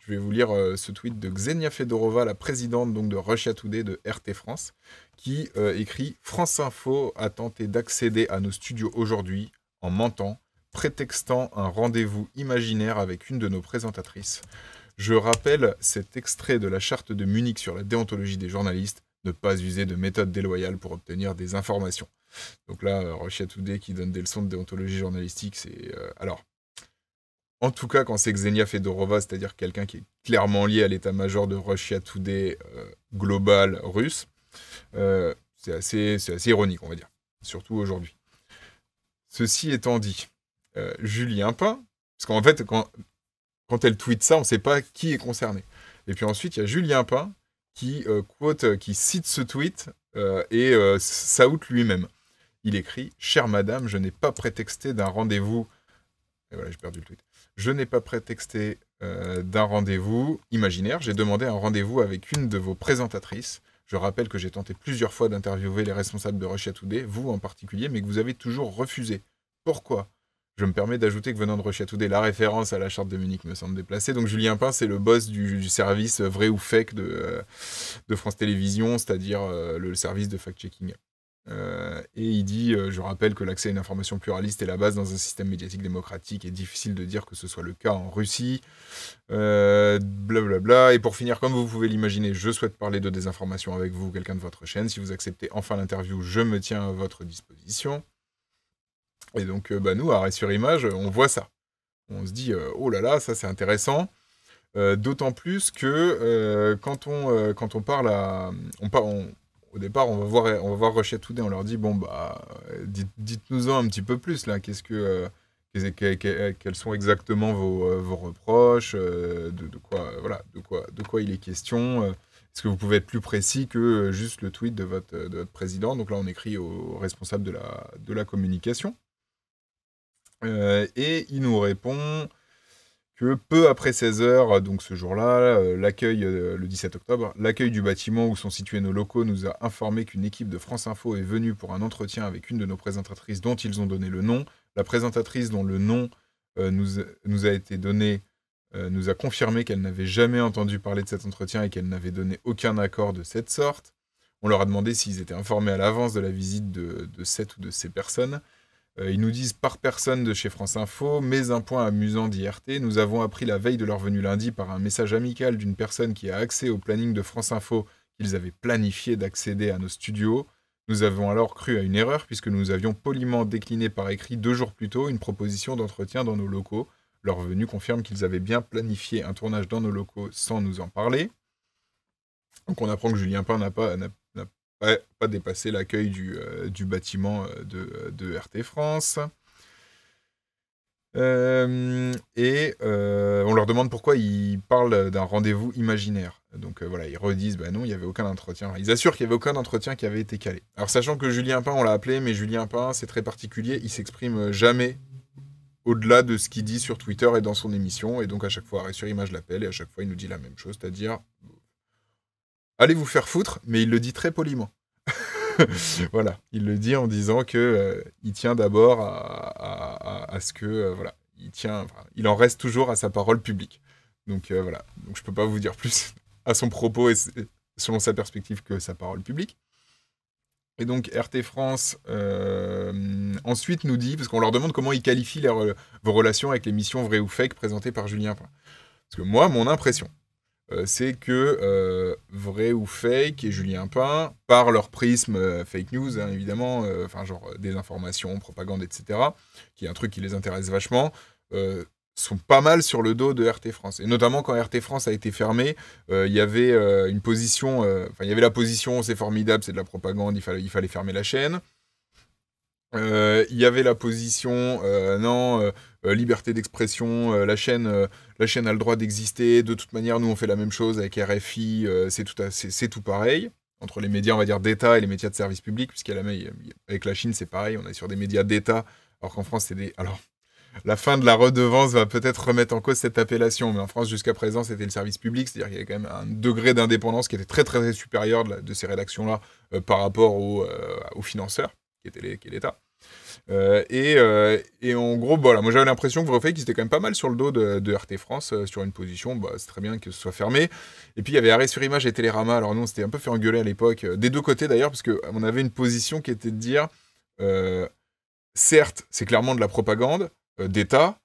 Je vais vous lire ce tweet de Ksenia Fedorova, la présidente donc, de Russia Today de RT France, qui écrit « France Info a tenté d'accéder à nos studios aujourd'hui en mentant, prétextant un rendez-vous imaginaire avec une de nos présentatrices. Je rappelle cet extrait de la charte de Munich sur la déontologie des journalistes, ne pas user de méthodes déloyales pour obtenir des informations. » Donc là, Russia Today qui donne des leçons de déontologie journalistique, c'est... alors, en tout cas, quand c'est Ksenia Fedorova, c'est-à-dire quelqu'un qui est clairement lié à l'état-major de Russia Today global russe, c'est assez ironique, on va dire, surtout aujourd'hui. Ceci étant dit, Julien Pain, parce qu'en fait, quand elle tweet ça, on ne sait pas qui est concerné. Et puis ensuite, il y a Julien Pain qui qui cite ce tweet et s'out lui-même. Il écrit « Chère madame, je n'ai pas prétexté d'un rendez-vous... » Et voilà, j'ai perdu le tweet. « Je n'ai pas prétexté d'un rendez-vous imaginaire. J'ai demandé un rendez-vous avec une de vos présentatrices. Je rappelle que j'ai tenté plusieurs fois d'interviewer les responsables de Russia Today, vous en particulier, mais que vous avez toujours refusé. Pourquoi ? Je me permets d'ajouter que venant de Russia Today, la référence à la charte de Munich me semble déplacée. Donc Julien Pain, c'est le boss du service vrai ou fake de France Télévisions, c'est-à-dire le service de fact-checking. Et il dit, je rappelle que l'accès à une information pluraliste est la base dans un système médiatique démocratique et difficile de dire que ce soit le cas en Russie. Blablabla. Et pour finir, comme vous pouvez l'imaginer, je souhaite parler de désinformation avec vous, quelqu'un de votre chaîne. Si vous acceptez enfin l'interview, je me tiens à votre disposition. Et donc, nous, à Arrêt sur Image, on voit ça. On se dit, oh là là, ça c'est intéressant. D'autant plus que quand on parle à... au départ, on va voir Russia Today, on leur dit, bon, bah, dites-nous-en un petit peu plus, là. Quels sont exactement vos reproches, de quoi il est question. Est-ce que vous pouvez être plus précis que juste le tweet de votre président? Donc là, on écrit au responsable de la communication. Et il nous répond que peu après 16 h, donc ce jour-là, l'accueil, le 17 octobre, l'accueil du bâtiment où sont situés nos locaux nous a informé qu'une équipe de France Info est venue pour un entretien avec une de nos présentatrices dont ils ont donné le nom. La présentatrice dont le nom nous a été donné nous a confirmé qu'elle n'avait jamais entendu parler de cet entretien et qu'elle n'avait donné aucun accord de cette sorte. On leur a demandé s'ils étaient informés à l'avance de la visite de cette ou de ces personnes. Ils nous disent par personne de chez France Info, mais un point amusant d'IRT, nous avons appris la veille de leur venue lundi par un message amical d'une personne qui a accès au planning de France Info qu'ils avaient planifié d'accéder à nos studios. Nous avons alors cru à une erreur puisque nous avions poliment décliné par écrit 2 jours plus tôt une proposition d'entretien dans nos locaux. Leur venue confirme qu'ils avaient bien planifié un tournage dans nos locaux sans nous en parler. Donc on apprend que Julien Pain n'a pas dépassé l'accueil du bâtiment de RT France. Et on leur demande pourquoi ils parlent d'un rendez-vous imaginaire. Donc voilà, ils redisent, bah non, il n'y avait aucun entretien. Ils assurent qu'il n'y avait aucun entretien qui avait été calé. Alors sachant que Julien Pain, on l'a appelé, mais Julien Pain, c'est très particulier, il s'exprime jamais au-delà de ce qu'il dit sur Twitter et dans son émission. Et donc à chaque fois, Arrêt sur Image l'appelle, et à chaque fois, il nous dit la même chose, c'est-à-dire... allez vous faire foutre, mais il le dit très poliment. Voilà, il le dit en disant que il tient d'abord à ce que voilà, il en reste toujours à sa parole publique. Donc voilà, donc je peux pas vous dire plus à son propos et selon sa perspective que sa parole publique. Et donc RT France ensuite nous dit, parce qu'on leur demande comment ils qualifient vos relations avec l'émission Vrai ou Fake présentée par Julien Pain. Parce que moi, mon impression, c'est que Vrai ou Fake et Julien Pain, par leur prisme fake news, hein, évidemment, genre désinformation, propagande, etc., qui est un truc qui les intéresse vachement, sont pas mal sur le dos de RT France. Et notamment quand RT France a été fermé, il y avait une position, il y avait la position c'est formidable, c'est de la propagande, il fallait fermer la chaîne. Il y avait la position non, liberté d'expression, la chaîne a le droit d'exister, de toute manière nous on fait la même chose avec RFI, c'est tout pareil, entre les médias on va dire d'État et les médias de service public, avec la Chine c'est pareil, on est sur des médias d'État, alors qu'en France c'est des... Alors, la fin de la redevance va peut-être remettre en cause cette appellation, mais en France jusqu'à présent c'était le service public, c'est-à-dire qu'il y avait quand même un degré d'indépendance qui était très très supérieur de ces rédactions-là par rapport aux financeurs, qui est l'État. Et en gros, voilà, moi j'avais l'impression que Vrefake, ils étaient quand même pas mal sur le dos de RT France, sur une position, bah, c'est très bien que ce soit fermé. Et puis il y avait Arrêt sur Image et Télérama, alors nous on s'était un peu fait engueuler à l'époque, des deux côtés d'ailleurs, parce qu'on avait une position qui était de dire, certes, c'est clairement de la propagande d'État,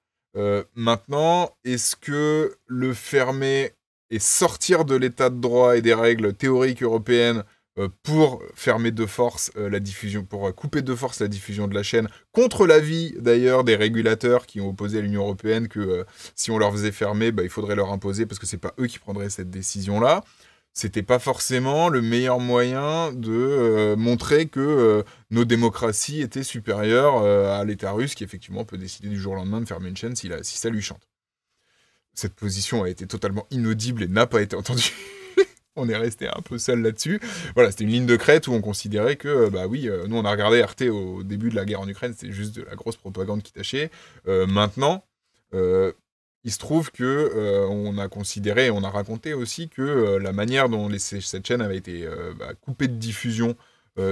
maintenant, est-ce que le fermer et sortir de l'état de droit et des règles théoriques européennes pour fermer de force la diffusion, pour couper de force la diffusion de la chaîne, contre l'avis d'ailleurs des régulateurs qui ont opposé à l'Union européenne que si on leur faisait fermer, bah, il faudrait leur imposer parce que c'est pas eux qui prendraient cette décision-là. C'était pas forcément le meilleur moyen de montrer que nos démocraties étaient supérieures à l'État russe qui effectivement peut décider du jour au lendemain de fermer une chaîne si ça lui chante. Cette position a été totalement inaudible et n'a pas été entendue. On est resté un peu seul là-dessus. Voilà, c'était une ligne de crête où on considérait que, bah oui, nous on a regardé RT au début de la guerre en Ukraine, c'était juste de la grosse propagande qui tâchait. Maintenant, il se trouve que on a considéré, on a raconté aussi que la manière dont cette chaîne avait été coupée de diffusion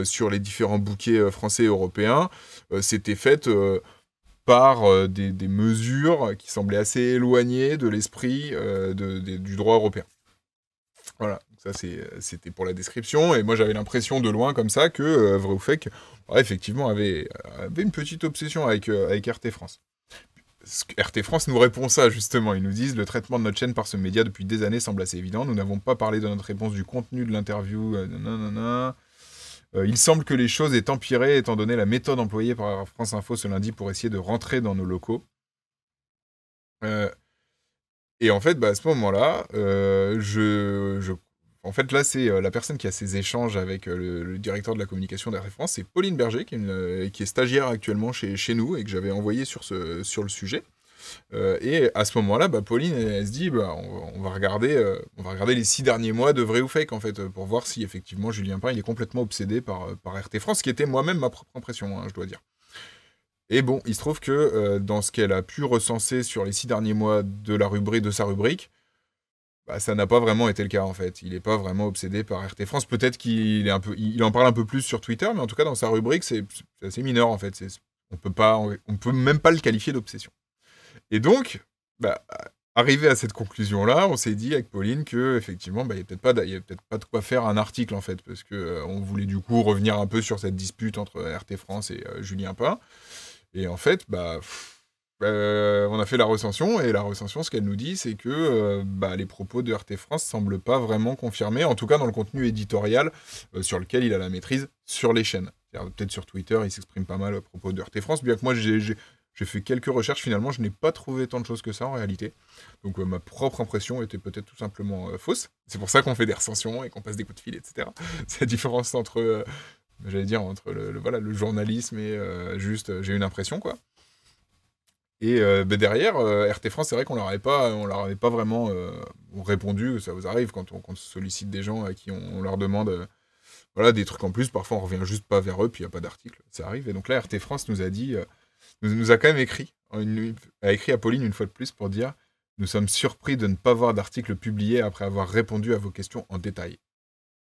sur les différents bouquets français et européens, c'était faite par des mesures qui semblaient assez éloignées de l'esprit du droit européen. Voilà, ça c'était pour la description, et moi j'avais l'impression de loin comme ça que Vrai ou Fake, effectivement, avait une petite obsession avec RT France. RT France nous répond ça, justement. Ils nous disent « Le traitement de notre chaîne par ce média depuis des années semble assez évident. Nous n'avons pas parlé de notre réponse du contenu de l'interview. Il semble que les choses aient empiré étant donné la méthode employée par France Info ce lundi pour essayer de rentrer dans nos locaux. » Et en fait, à ce moment-là, en fait, là, c'est la personne qui a ces échanges avec le directeur de la communication d'RT France, c'est Pauline Berger, qui est stagiaire actuellement chez nous et que j'avais envoyé sur le sujet. Et à ce moment-là, Pauline, elle se dit, on va regarder les 6 derniers mois de Vrai ou Fake, en fait, pour voir si effectivement Julien Pain il est complètement obsédé par RT France, ce qui était moi-même ma propre impression, hein, je dois dire. Et bon, il se trouve que dans ce qu'elle a pu recenser sur les 6 derniers mois de sa rubrique, ça n'a pas vraiment été le cas en fait. Il n'est pas vraiment obsédé par RT France. Peut-être qu'il en parle un peu plus sur Twitter, mais en tout cas dans sa rubrique, c'est assez mineur en fait. On peut même pas le qualifier d'obsession. Et donc, arrivé à cette conclusion-là, on s'est dit avec Pauline que effectivement, il n'y a peut-être pas de quoi faire un article en fait, parce que on voulait du coup revenir un peu sur cette dispute entre RT France et Julien Pain. Et en fait, on a fait la recension, et la recension, ce qu'elle nous dit, c'est que les propos de RT France semblent pas vraiment confirmés, en tout cas dans le contenu éditorial sur lequel il a la maîtrise sur les chaînes. Peut-être sur Twitter, il s'exprime pas mal à propos de RT France, bien que moi j'ai fait quelques recherches, finalement je n'ai pas trouvé tant de choses que ça en réalité. Donc ma propre impression était peut-être tout simplement fausse. C'est pour ça qu'on fait des recensions et qu'on passe des coups de fil, etc. C'est la différence entre... entre le journalisme et juste j'ai une impression, quoi. Et derrière, RT France, c'est vrai qu'on leur avait pas vraiment répondu. Ça vous arrive quand on sollicite des gens à qui on leur demande des trucs en plus. Parfois, on revient juste pas vers eux, puis il n'y a pas d'article. Ça arrive. Et donc là, RT France nous a dit, nous a quand même écrit à Pauline une fois de plus pour dire « Nous sommes surpris de ne pas voir d'article publié après avoir répondu à vos questions en détail.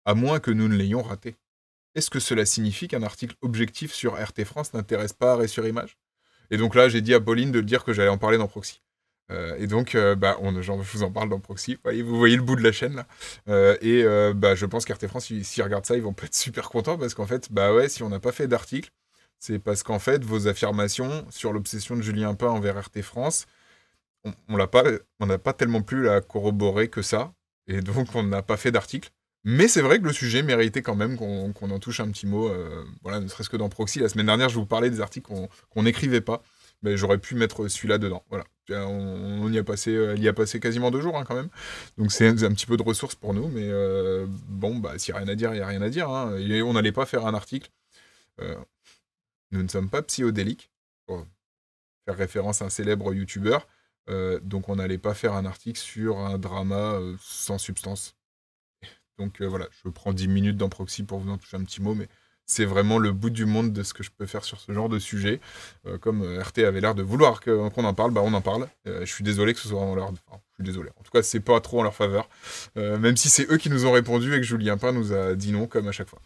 À moins que nous ne l'ayons raté. Est-ce que cela signifie qu'un article objectif sur RT France n'intéresse pas Arrêt sur Image ?» Et donc là, j'ai dit à Pauline de dire que j'allais en parler dans Proxy. Et donc, je vous en parle dans Proxy. Vous voyez le bout de la chaîne, là. Je pense qu'RT France, s'ils regardent ça, ils vont pas être super contents, parce qu'en fait, si on n'a pas fait d'article, c'est parce qu'en fait, vos affirmations sur l'obsession de Julien Pain envers RT France, on n'a pas tellement pu la corroborer que ça, et donc on n'a pas fait d'article. Mais c'est vrai que le sujet méritait quand même qu'on en touche un petit mot, ne serait-ce que dans Proxy. La semaine dernière, je vous parlais des articles qu'on n'écrivait pas, mais j'aurais pu mettre celui-là dedans. Voilà. On y a passé quasiment 2 jours, hein, quand même. Donc c'est un petit peu de ressources pour nous, mais s'il n'y a rien à dire, il n'y a rien à dire. Hein. Et on n'allait pas faire un article. Nous ne sommes pas psychodéliques, pour faire référence à un célèbre youtubeur. Donc on n'allait pas faire un article sur un drama sans substance. Donc je prends 10 minutes dans Proxy pour vous en toucher un petit mot, mais c'est vraiment le bout du monde de ce que je peux faire sur ce genre de sujet. Comme RT avait l'air de vouloir qu'on en parle, on en parle. Je suis désolé que ce soit en leur... Enfin, je suis désolé. En tout cas, c'est pas trop en leur faveur. Même si c'est eux qui nous ont répondu et que Julien Pain nous a dit non, comme à chaque fois.